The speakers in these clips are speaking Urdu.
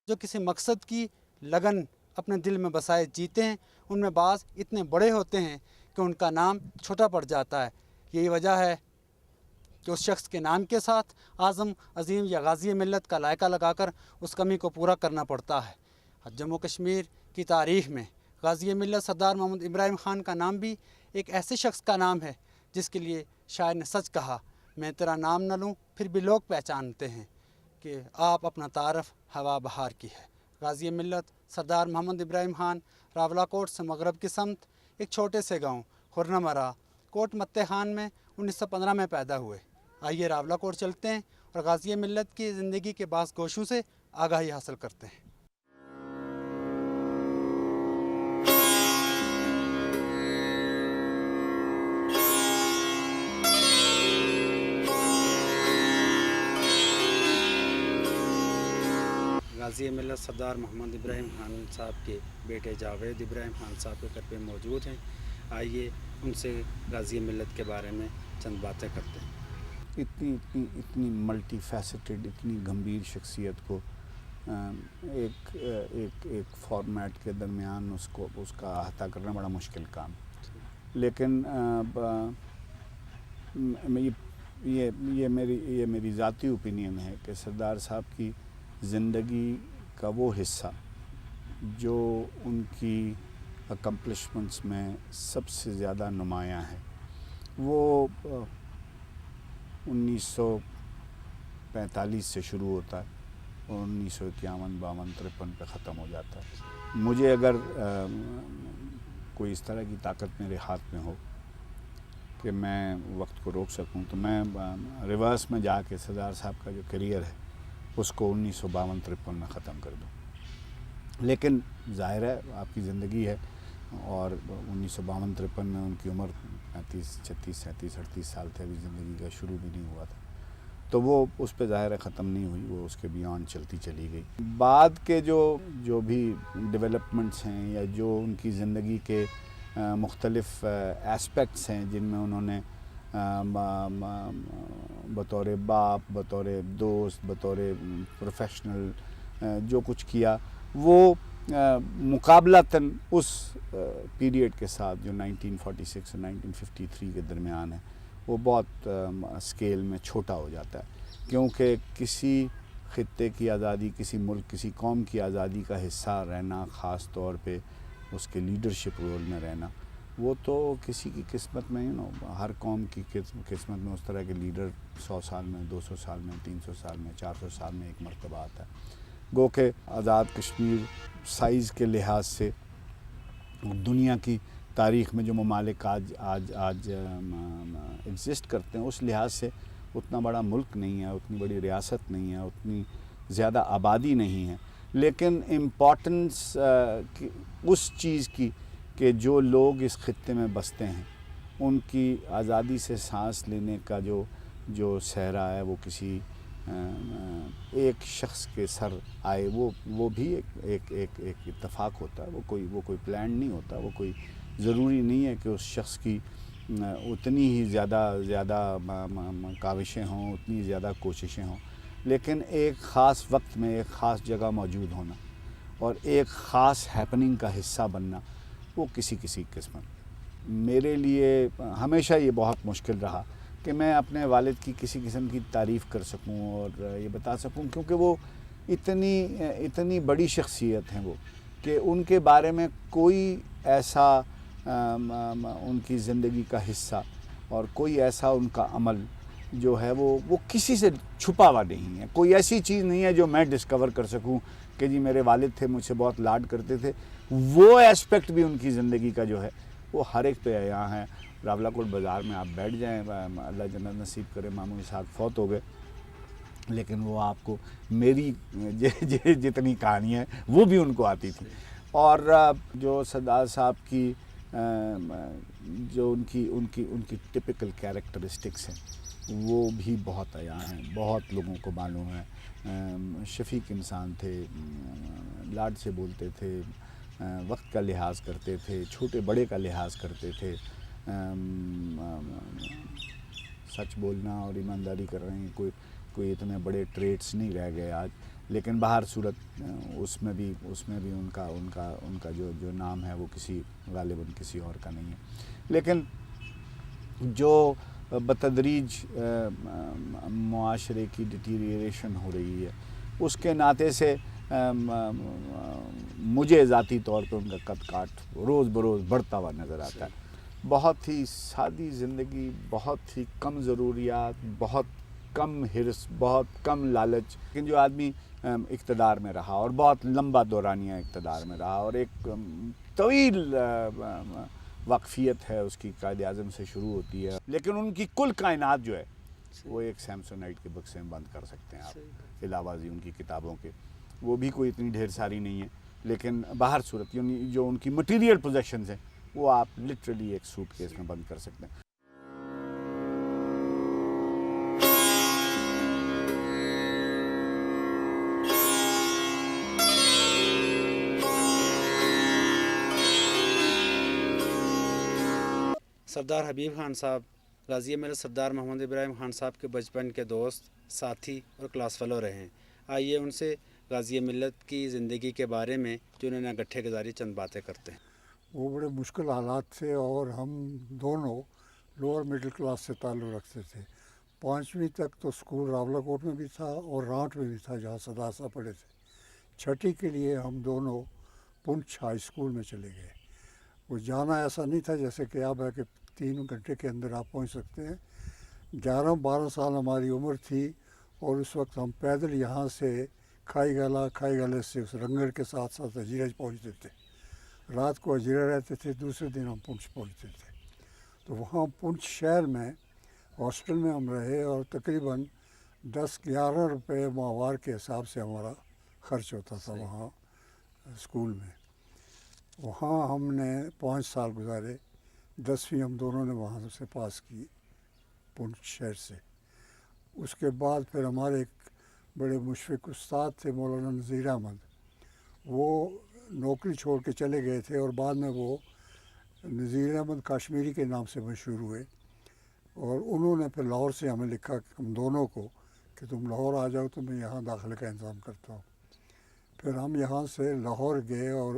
جو کسی مقصد کی لگن اپنے دل میں بسائے جیتے ہیں، ان میں بعض اتنے بڑے ہوتے ہیں کہ ان کا نام چھوٹا پڑ جاتا ہے۔ یہی وجہ ہے کہ اس شخص کے نام کے ساتھ اعظم، عظیم یا غازی ملت کا لائقہ لگا کر اس کمی کو پورا کرنا پڑتا ہے۔ جموں کشمیر کی تاریخ میں غازی ملت سردار محمد ابراہیم خان کا نام بھی ایک ایسے شخص کا نام ہے جس کے لیے شاعر نے سچ کہا، میں تیرا نام نہ لوں پھر بھی لوگ پہچانتے ہیں کہ آپ اپنا تعارف ہوا بہار کی ہے۔ غازی ملت سردار محمد ابراہیم خان راولہ کوٹ سے مغرب کی سمت ایک چھوٹے سے گاؤں خرنمرا کوٹ متے خان میں 1915 میں پیدا ہوئے۔ آئیے راولہ کوٹ چلتے ہیں اور غازی ملت کی زندگی کے بعض گوشوں سے آگاہی حاصل کرتے ہیں۔ غازی ملت سردار محمد ابراہیم خان صاحب کے بیٹے جاوید ابراہیم خان صاحب کے گھر پہ موجود ہیں۔ آئیے ان سے غازی ملت کے بارے میں چند باتیں کرتے ہیں۔ اتنی ملٹی فیسٹڈ، اتنی گمبھیر شخصیت کو ایک فارمیٹ کے درمیان اس کا احاطہ کرنا بڑا مشکل کام، لیکن یہ میری ذاتی اوپینین ہے کہ سردار صاحب کی زندگی کا وہ حصہ جو ان کی اکمپلشمنٹس میں سب سے زیادہ نمایاں ہے، وہ 1945 سے شروع ہوتا ہے اور 1951، 52، 53 پہ ختم ہو جاتا ہے۔ مجھے اگر کوئی اس طرح کی طاقت میرے ہاتھ میں ہو کہ میں وقت کو روک سکوں تو میں ریورس میں جا کے سردار صاحب کا جو کیریئر ہے اس کو 1952، 53 میں ختم کر دوں۔ لیکن ظاہر ہے آپ کی زندگی ہے، اور 1952، 53 میں ان کی عمر 35، 36، 37، 38 سال تھے، ابھی زندگی کا شروع بھی نہیں ہوا تھا، تو وہ اس پہ ظاہر ہے ختم نہیں ہوئی، وہ اس کے بیانڈ چلتی چلی گئی۔ بعد کے جو بھی ڈیولپمنٹس ہیں یا جو ان کی زندگی کے مختلف ایسپیکٹس ہیں جن میں انہوں نے بطور باپ، بطور دوست، بطور پروفیشنل جو کچھ کیا، وہ مقابلتاً اس پیریڈ کے ساتھ جو 1946 اور 1953 کے درمیان ہے وہ بہت اسکیل میں چھوٹا ہو جاتا ہے، کیونکہ کسی خطے کی آزادی، کسی ملک، کسی قوم کی آزادی کا حصہ رہنا، خاص طور پہ اس کے لیڈرشپ رول میں رہنا، وہ تو کسی کی قسمت میں ہر قوم کی قسمت میں اس طرح کے لیڈر 100 سال میں، 200 سال میں، 300 سال میں، 400 سال میں ایک مرتبہ آتا ہے۔ گو کہ آزاد کشمیر سائز کے لحاظ سے دنیا کی تاریخ میں جو ممالک آج ایگزسٹ کرتے ہیں اس لحاظ سے اتنا بڑا ملک نہیں ہے، اتنی بڑی ریاست نہیں ہے، اتنی زیادہ آبادی نہیں ہے، لیکن امپورٹنس اس چیز کی کہ جو لوگ اس خطے میں بستے ہیں ان کی آزادی سے سانس لینے کا جو صحرا ہے وہ کسی ایک شخص کے سر آئے، وہ بھی ایک اتفاق ہوتا ہے، وہ کوئی پلان نہیں ہوتا، وہ کوئی ضروری نہیں ہے کہ اس شخص کی اتنی ہی زیادہ کاوشیں ہوں، اتنی زیادہ کوششیں ہوں، لیکن ایک خاص وقت میں ایک خاص جگہ موجود ہونا اور ایک خاص ہیپننگ کا حصہ بننا وہ کسی قسمت۔ میرے لیے ہمیشہ یہ بہت مشکل رہا کہ میں اپنے والد کی کسی قسم کی تعریف کر سکوں اور یہ بتا سکوں، کیونکہ وہ اتنی بڑی شخصیت ہیں وہ کہ ان کے بارے میں کوئی ایسا ان کی زندگی کا حصہ اور کوئی ایسا ان کا عمل جو ہے وہ کسی سے چھپا ہوا نہیں ہے، کوئی ایسی چیز نہیں ہے جو میں ڈسکور کر سکوں کہ جی میرے والد تھے، مجھ سے بہت لاڈ کرتے تھے، وہ ایسپیکٹ بھی ان کی زندگی کا جو ہے وہ ہر ایک پہ یہاں ہے۔ راولہ کوٹ بازار میں آپ بیٹھ جائیں، اللہ جنت نصیب کرے ماموں اسحاق فوت ہو گئے، لیکن وہ آپ کو میری جتنی کہانیاں ہیں وہ بھی ان کو آتی تھی، اور جو سردار صاحب کی جو ان کی ٹپیکل کیریکٹرسٹکس ہیں وہ بھی بہت عیاں ہیں، بہت لوگوں کو معلوم ہے۔ شفیق انسان تھے، لاڈ سے بولتے تھے، وقت کا لحاظ کرتے تھے، چھوٹے بڑے کا لحاظ کرتے تھے، سچ بولنا اور ایمانداری کر رہے ہیں، کوئی اتنے بڑے ٹریٹس نہیں رہ گئے آج، لیکن باہر صورت اس میں بھی ان کا جو نام ہے وہ غالباً کسی اور کا نہیں ہے. لیکن جو بتدریج معاشرے کی ڈیٹیریشن ہو رہی ہے اس کے ناطے سے مجھے ذاتی طور پہ ان کا قد کاٹ روز بروز بڑھتا ہوا نظر آتا ہے. بہت ہی سادی زندگی, بہت ہی کم ضروریات, بہت کم حرص, بہت کم لالچ. لیکن جو آدمی اقتدار میں رہا اور بہت لمبا دورانیہ اقتدار میں رہا اور ایک طویل واقفیت ہے اس کی, قائد اعظم سے شروع ہوتی ہے, لیکن ان کی کل کائنات جو ہے وہ ایک سیمسونائٹ کے بکسے میں بند کر سکتے ہیں آپ, علاوہ ازیں ان کی کتابوں کے. وہ بھی کوئی اتنی ڈھیر ساری نہیں ہے, لیکن باہر صورت جو ان کی مٹیریل پوزیشنز ہیں وہ آپ لٹرلی ایک سوٹ کیس میں بند کر سکتے ہیں. سردار حبیب خان صاحب غازی ملت سردار محمد ابراہیم خان صاحب کے بچپن کے دوست, ساتھی اور کلاس فیلو رہے ہیں. آئیے ان سے غازی ملت کی زندگی کے بارے میں جو انہوں نے گٹھے گزاری چند باتیں کرتے ہیں. وہ بڑے مشکل حالات تھے اور ہم دونوں لوور مڈل کلاس سے تعلق رکھتے تھے. 5ویں تک تو اسکول راولہ کوٹ میں بھی تھا اور رانٹ میں بھی تھا جہاں سداسا پڑھے تھے. 6ٹھی کے لیے ہم دونوں پنچ ہائی اسکول میں چلے گئے. وہ جانا ایسا نہیں تھا جیسے کہ اب ہے کہ 3 گھنٹے کے اندر آپ پہنچ سکتے ہیں. 11-12 سال ہماری عمر تھی اور اس وقت ہم پیدل یہاں سے کھائی گالے سے اس رنگڑ کے ساتھ ساتھ اجیرج پہنچتے تھے. رات کو اجیرہ رہتے تھے, دوسرے دن ہم پنچ پہنچتے تھے. تو وہاں پنچ شہر میں ہاسٹل میں ہم رہے اور تقریباً 10-11 روپے ماہوار کے حساب سے ہمارا خرچ ہوتا تھا وہاں اسکول میں. وہاں ہم نے 5 سال گزارے. 10ویں ہم دونوں نے وہاں سے پاس کی پنچ شہر سے. اس کے بعد پھر ہمارے ایک بڑے مشفق استاد تھے مولانا نذیر احمد, وہ نوکری چھوڑ کے چلے گئے تھے اور بعد میں وہ نذیر احمد کاشمیری کے نام سے مشہور ہوئے. اور انہوں نے پھر لاہور سے ہمیں لکھا ہم دونوں کو کہ تم لاہور آ جاؤ تو میں یہاں داخلے کا انتظام کرتا ہوں. پھر ہم یہاں سے لاہور گئے اور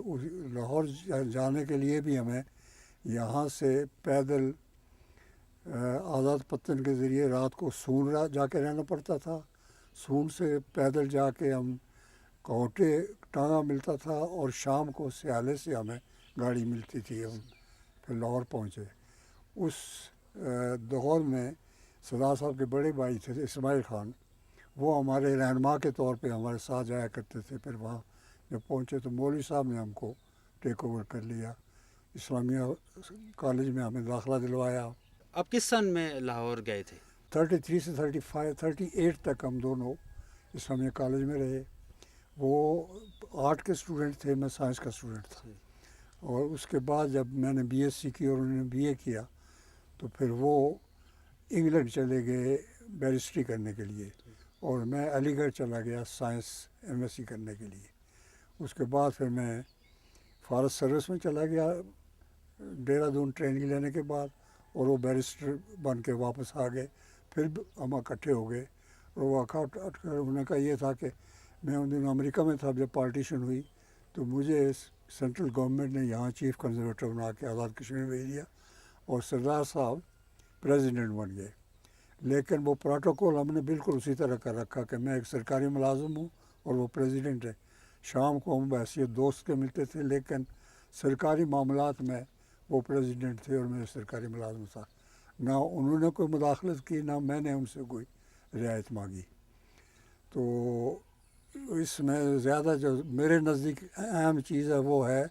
لاہور جانے کے لیے بھی ہمیں یہاں سے پیدل آزاد پتن کے ذریعے رات کو سون جا کے رہنا پڑتا تھا. سون سے پیدل جا کے ہم کوٹے ٹانگا ملتا تھا اور شام کو سیالے سے ہمیں گاڑی ملتی تھی. ہم پھر لاہور پہنچے. اس دور میں سردار صاحب کے بڑے بھائی تھے اسماعیل خان, وہ ہمارے رہنما کے طور پہ ہمارے ساتھ جایا کرتے تھے. پھر وہاں جب پہنچے تو مولوی صاحب نے ہم کو ٹیک اوور کر لیا. اسلامیہ کالج میں ہمیں داخلہ دلوایا. اب کس سن میں لاہور گئے تھے؟ 33 سے 38 تک ہم دونوں اسلامیہ کالج میں رہے. وہ آرٹ کے اسٹوڈنٹ تھے, میں سائنس کا اسٹوڈنٹ تھا. اور اس کے بعد جب میں نے بی ایس سی کی اور انہوں نے بی اے کیا تو پھر وہ انگلینڈ چلے گئے بیرسٹری کرنے کے لیے اور میں علی گڑھ چلا گیا سائنس ایم ایس سی کرنے کے لیے. اس کے بعد پھر میں فارسٹ سروس میں چلا گیا دہرادون ٹریننگ لینے کے بعد, اور وہ بیرسٹر بن کے واپس آ گئے. پھر ہم اکٹھے ہو گئے اور وہ ہونے کا یہ تھا کہ میں ان دنوں امریکہ میں تھا جب پارٹیشن ہوئی, تو مجھے سینٹرل گورنمنٹ نے یہاں چیف کنزرویٹر بنا کے آزاد کشمیر بھیج دیا اور سردار صاحب پریزیڈنٹ بن گئے. لیکن وہ پروٹوکول ہم نے بالکل اسی طرح کر رکھا کہ میں ایک سرکاری ملازم ہوں اور وہ پریزیڈنٹ ہے. شام کو ہم بحیثیت دوست کے ملتے تھے, لیکن سرکاری معاملات میں وہ پریزیڈنٹ تھے اور میں سرکاری ملازم تھا. نہ انہوں نے کوئی مداخلت کی, نہ میں نے ان سے کوئی رعایت مانگی. تو اس میں زیادہ جو میرے نزدیک اہم چیز ہے وہ ہے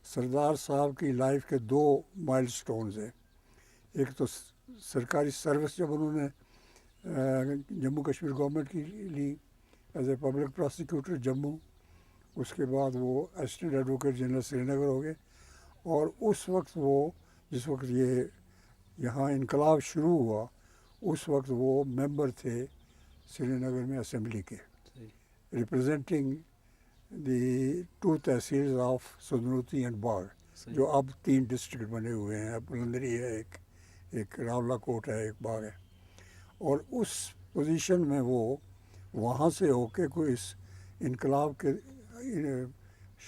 سردار صاحب کی لائف کے 2 مائل سٹونز ہیں. ایک تو سرکاری سروس جب انہوں نے جموں کشمیر گورنمنٹ کی لی as a public prosecutor Jammu, اس کے بعد وہ assistant advocate general Srinagar ہو گئے. اور اس وقت وہ جس وقت یہ یہاں انقلاب شروع ہوا اس وقت وہ ممبر تھے سری نگر میں اسمبلی کے, ریپرزینٹنگ دی 2 تحصیل آف سندروتی اینڈ باغ, جو اب 3 ڈسٹرکٹ بنے ہوئے ہیں. اب بلندری ہے, ایک راولہ کوٹ ہے, ایک باغ ہے. اور اس پوزیشن میں وہ وہاں سے ہو کے کوئی انقلاب کے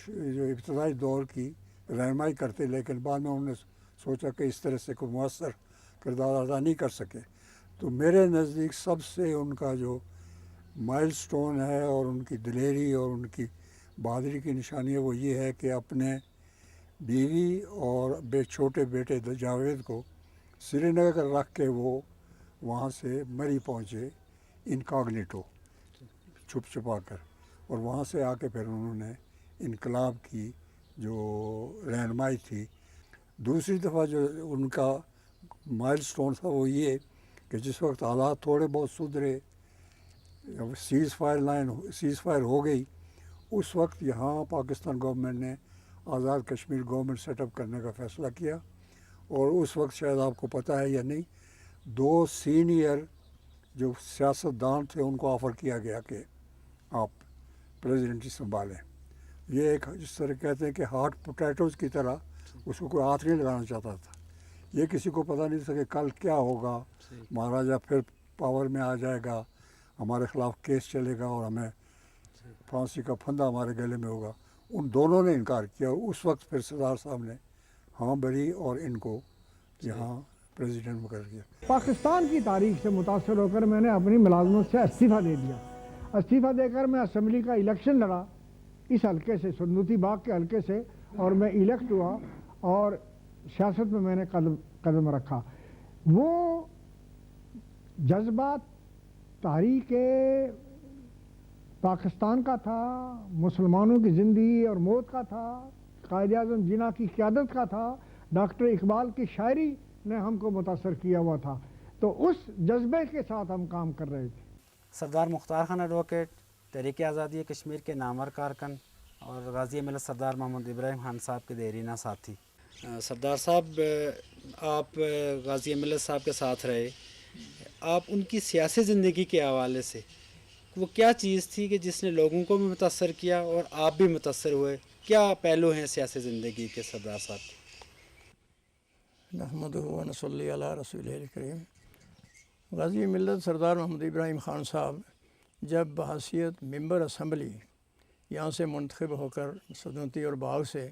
جو ابتدائی دور کی رہنمائی کرتے، لیکن بعد میں انہوں نے سوچا کہ اس طرح سے کوئی مؤثر کردار ادا نہیں کر سکے. تو میرے نزدیک سب سے ان کا جو مائل سٹون ہے اور ان کی دلیری اور ان کی بہادری کی نشانی ہے وہ یہ ہے کہ اپنے بیوی اور چھوٹے بیٹے جاوید کو سری نگر رکھ کے وہ وہاں سے مری پہنچے انکاگنیٹو، چھپ چھپا کر، اور وہاں سے آ کے پھر انہوں نے انقلاب کی جو رہنمائی تھی. دوسری دفعہ جو ان کا مائل سٹون تھا وہ یہ کہ جس وقت حالات تھوڑے بہت سدھرے، سیز فائر ہو گئی، اس وقت یہاں پاکستان گورنمنٹ نے Azad Kashmir government set up کرنے کا فیصلہ کیا. اور اس وقت شاید آپ کو پتہ ہے یا نہیں، 2 سینئر جو سیاستدان تھے ان کو آفر کیا گیا کہ آپ پریزیڈنٹی سنبھالیں. یہ ایک جس طرح کہتے ہیں کہ ہاٹ پوٹیٹوز کی طرح اس کو کوئی ہاتھ نہیں لگانا چاہتا تھا. یہ کسی کو پتہ نہیں تھا کہ کل کیا ہوگا، مہاراجہ پھر پاور میں آ جائے گا، ہمارے خلاف کیس چلے گا اور ہمیں پھانسی کا پھندا ہمارے گلے میں ہوگا. ان دونوں نے انکار کیا. اس وقت پھر سردار صاحب نے ہاں بھری اور ان کو یہاں پریزیڈنٹ مقرر کیا. پاکستان کی تاریخ سے متاثر ہو کر میں نے اپنی ملازمت سے استعفیٰ دے دیا. استعفیٰ دے کر میں اسمبلی کا الیکشن لڑا اس حلقے سے، سنوتی باغ کے حلقے سے، اور میں الیکٹ ہوا اور سیاست میں نے قدم رکھا. وہ جذبات تحریک پاکستان کا تھا، مسلمانوں کی زندگی اور موت کا تھا، قائد اعظم جناح کی قیادت کا تھا، ڈاکٹر اقبال کی شاعری نے ہم کو متاثر کیا ہوا تھا. تو اس جذبے کے ساتھ ہم کام کر رہے تھے. سردار مختار خان ایڈوکیٹ، تحریک آزادی کشمیر کے نامور کارکن اور غازی ملت سردار محمد ابراہیم خان صاحب کے دیرینہ ساتھی. سردار صاحب، آپ غازی ملت صاحب کے ساتھ رہے. آپ ان کی سیاسی زندگی کے حوالے سے وہ کیا چیز تھی کہ جس نے لوگوں کو بھی متاثر کیا اور آپ بھی متاثر ہوئے؟ کیا پہلو ہیں سیاسی زندگی کے سردار صاحب کے؟ نحمدہ و نصلی علی رسولہ الکریم. غازی ملت سردار محمد ابراہیم خان صاحب جب بحیثیت ممبر اسمبلی یہاں سے منتخب ہو کر سدنتی اور باغ سے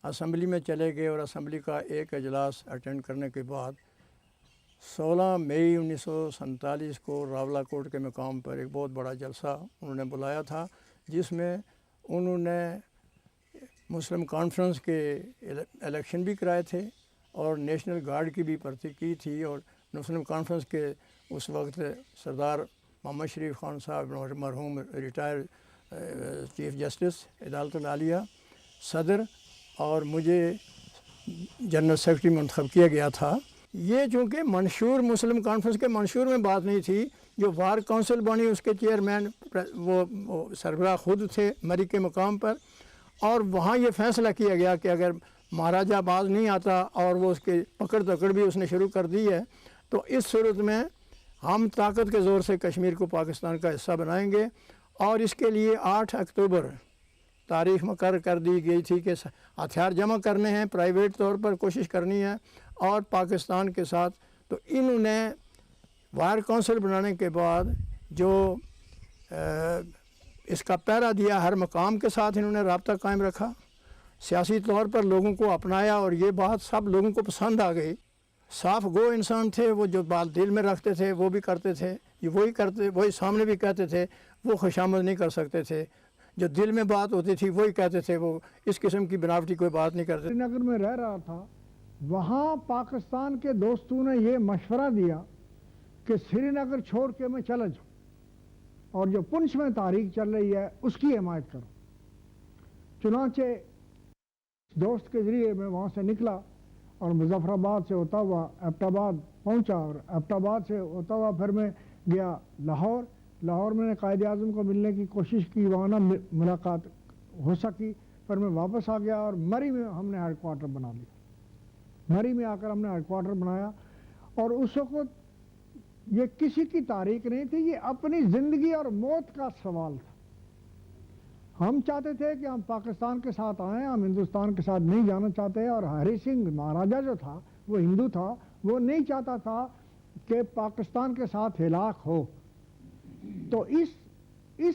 اسمبلی میں چلے گئے اور اسمبلی کا ایک اجلاس اٹینڈ کرنے کے بعد 16 مئی 1947 کو راولہ کوٹ کے مقام پر ایک بہت بڑا جلسہ انہوں نے بلایا تھا، جس میں انہوں نے مسلم کانفرنس کے الیکشن بھی کرائے تھے اور نیشنل گارڈ کی بھی بھرتی کی تھی. اور مسلم کانفرنس کے اس وقت سردار محمد شریف خان صاحب مرحوم ریٹائر چیف جسٹس عدالت العالیہ صدر اور مجھے جنرل سیکرٹری منتخب کیا گیا تھا. یہ چونکہ منشور مسلم کانفرنس کے منشور میں بات نہیں تھی، جو وار کونسل بنی اس کے چیئرمین وہ سربراہ خود تھے مری کے مقام پر، اور وہاں یہ فیصلہ کیا گیا کہ اگر مہاراجہ باز نہیں آتا اور وہ اس کی پکڑ دکڑ بھی اس نے شروع کر دی ہے تو اس صورت میں ہم طاقت کے زور سے کشمیر کو پاکستان کا حصہ بنائیں گے. اور اس کے لیے 8 اکتوبر تاریخ مقرر کر دی گئی تھی کہ ہتھیار جمع کرنے ہیں، پرائیویٹ طور پر کوشش کرنی ہے اور پاکستان کے ساتھ. تو انہوں نے وار کونسل بنانے کے بعد جو اس کا پہرا دیا، ہر مقام کے ساتھ انہوں نے رابطہ قائم رکھا، سیاسی طور پر لوگوں کو اپنایا، اور یہ بات سب لوگوں کو پسند آ گئی. صاف گو انسان تھے وہ، جو بات دل میں رکھتے تھے وہ بھی کرتے تھے، وہی سامنے بھی کہتے تھے، وہ خوشامد نہیں کر سکتے تھے. جو دل میں بات ہوتی تھی وہی کہتے تھے، وہ اس قسم کی بناوٹی کوئی بات نہیں کرتے. سری نگر میں رہ رہا تھا، وہاں پاکستان کے دوستوں نے یہ مشورہ دیا کہ سری نگر چھوڑ کے میں چلا جاؤں اور جو پنچ میں تاریخ چل رہی ہے اس کی حمایت کروں. چنانچہ دوست کے ذریعے میں وہاں سے نکلا اور مظفر آباد سے ہوتا ہوا ایبٹ آباد پہنچا، اور ایبٹ آباد سے ہوتا ہوا پھر میں گیا لاہور میں نے قائد اعظم کو ملنے کی کوشش کی، وہاں نہ ملاقات ہو سکی. پھر میں واپس آ گیا اور مری میں ہم نے ہیڈ کوارٹر بنا لیا. مری میں آ کر ہم نے ہیڈ کوارٹر بنایا، اور اس وقت یہ کسی کی تاریخ نہیں تھی، یہ اپنی زندگی اور موت کا سوال تھا. ہم چاہتے تھے کہ ہم پاکستان کے ساتھ آئیں، ہم ہندوستان کے ساتھ نہیں جانا چاہتے. اور ہری سنگھ مہاراجہ جو تھا وہ ہندو تھا، وہ نہیں چاہتا تھا کہ پاکستان کے ساتھ ہلاک ہو. تو اس